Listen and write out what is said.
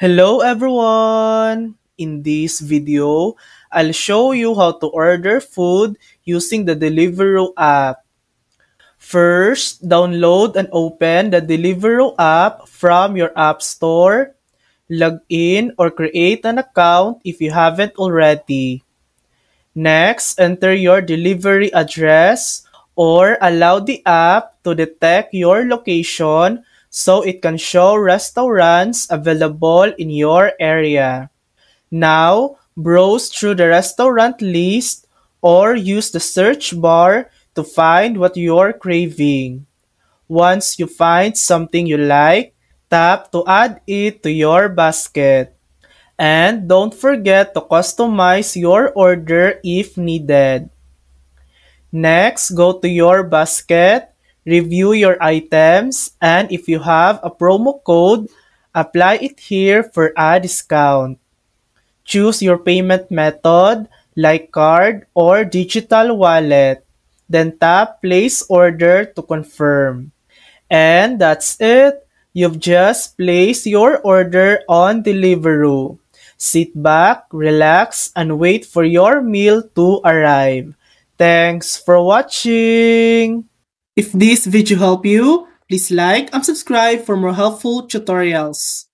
Hello everyone! In this video, I'll show you how to order food using the Deliveroo app. First, download and open the Deliveroo app from your app store. Log in or create an account if you haven't already. Next, enter your delivery address or allow the app to detect your location so it can show restaurants available in your area. Now, browse through the restaurant list or use the search bar to find what you're craving. Once you find something you like, tap to add it to your basket. And don't forget to customize your order if needed. Next, go to your basket, review your items, and if you have a promo code, apply it here for a discount. Choose your payment method like card or digital wallet. Then tap place order to confirm. And that's it. You've just placed your order on Deliveroo. Sit back, relax, and wait for your meal to arrive. Thanks for watching! If this video helped you, please like and subscribe for more helpful tutorials.